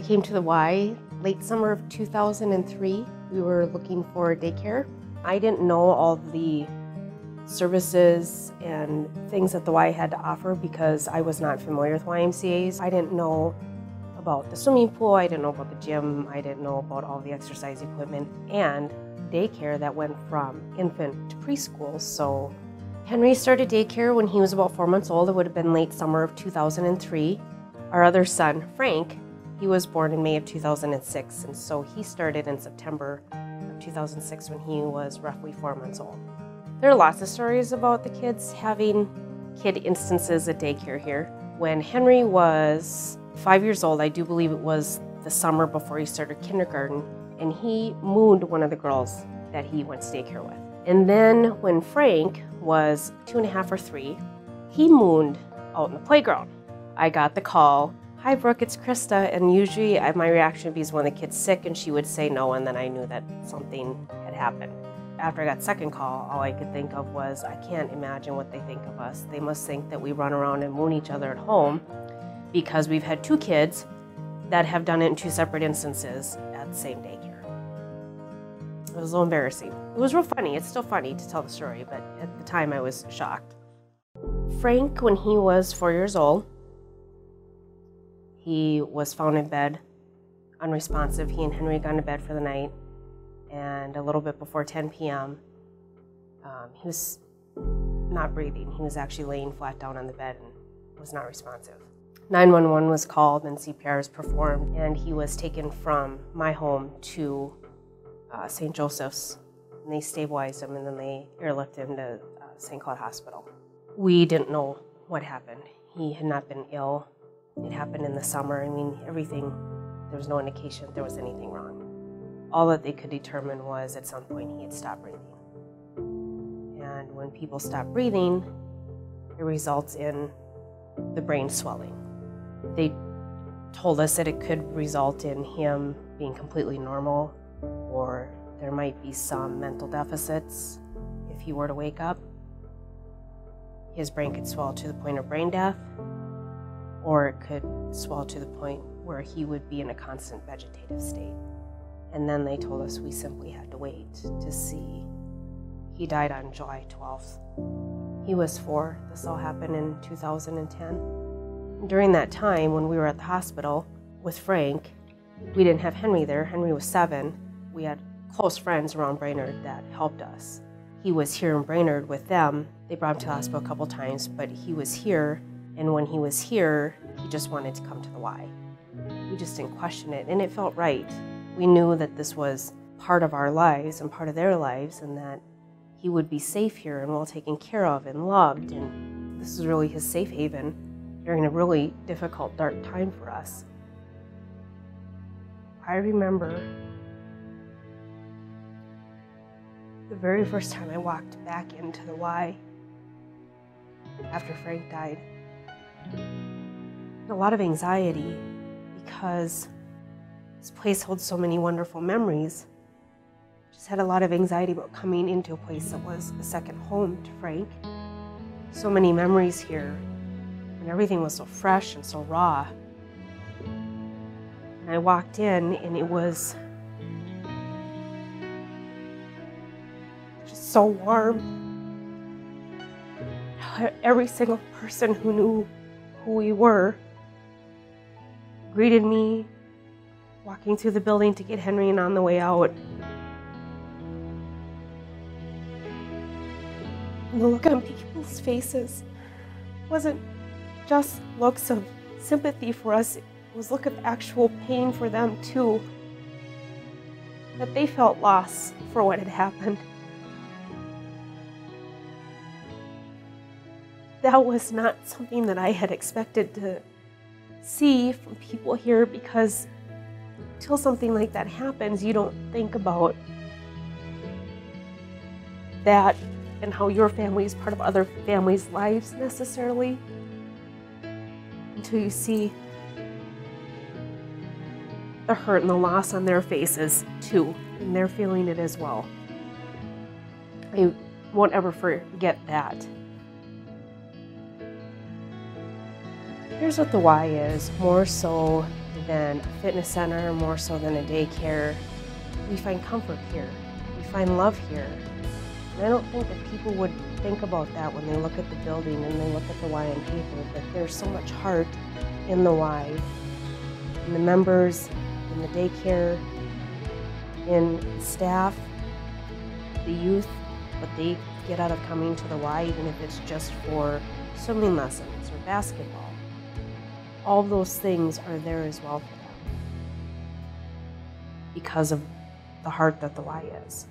I came to the Y late summer of 2003. We were looking for daycare. I didn't know all the services and things that the Y had to offer because I was not familiar with YMCAs. I didn't know about the swimming pool, I didn't know about the gym, I didn't know about all the exercise equipment and daycare that went from infant to preschool. So Henry started daycare when he was about 4 months old. It would have been late summer of 2003. Our other son, Frank, he was born in May of 2006, and so he started in September of 2006 when he was roughly 4 months old. There are lots of stories about the kids having kid instances at daycare here. When Henry was 5 years old, I do believe it was the summer before he started kindergarten, and he mooned one of the girls that he went to daycare with. And then when Frank was 2.5 or 3, he mooned out in the playground. I got the call, "Hi Brooke, it's Krista," and usually my reaction would be is when the kid's sick and she would say no, and then I knew that something had happened. After I got second call, all I could think of was, I can't imagine what they think of us. They must think that we run around and moon each other at home, because we've had 2 kids that have done it in 2 separate instances at the same daycare. It was a little embarrassing. It was real funny. It's still funny to tell the story, but at the time I was shocked. Frank, when he was 4 years old, he was found in bed, unresponsive. He and Henry got into bed for the night, and a little bit before 10 p.m., he was not breathing. He was actually laying flat down on the bed and was not responsive. 911 was called and CPR was performed, and he was taken from my home to St. Joseph's, and they stabilized him, and then they airlifted him to St. Cloud Hospital. We didn't know what happened. He had not been ill. It happened in the summer. I mean, everything, there was no indication that there was anything wrong. All that they could determine was at some point he had stopped breathing. And when people stop breathing, it results in the brain swelling. They told us that it could result in him being completely normal, or there might be some mental deficits if he were to wake up. His brain could swell to the point of brain death, or it could swell to the point where he would be in a constant vegetative state. And then they told us we simply had to wait to see. He died on July 12th. He was 4. This all happened in 2010. During that time, when we were at the hospital with Frank, we didn't have Henry there. Henry was 7. We had close friends around Brainerd that helped us. He was here in Brainerd with them. They brought him to the hospital a couple times, but he was here, and when he was here, he just wanted to come to the Y. We just didn't question it, and it felt right. We knew that this was part of our lives and part of their lives, and that he would be safe here and well taken care of and loved, and this was really his safe haven during a really difficult, dark time for us. I remember the very first time I walked back into the Y after Frank died. A lot of anxiety because this place holds so many wonderful memories. Just had a lot of anxiety about coming into a place that was a second home to Frank. So many memories here, and everything was so fresh and so raw. And I walked in, and it was just so warm. Every single person who knew who we were greeted me, walking through the building to get Henry and on the way out. And the look on people's faces wasn't just looks of sympathy for us, it was a look of actual pain for them too. That they felt loss for what had happened. That was not something that I had expected to see from people here, because until something like that happens, you don't think about that and how your family is part of other families' lives necessarily, until you see the hurt and the loss on their faces too, and they're feeling it as well. I won't ever forget that. Here's what the Y is, more so than a fitness center, more so than a daycare. We find comfort here. We find love here. And I don't think that people would think about that when they look at the building and they look at the Y on paper, that there's so much heart in the Y, in the members, in the daycare, in staff, the youth, what they get out of coming to the Y, even if it's just for swimming lessons or basketball. All those things are there as well for them because of the heart that the Y is.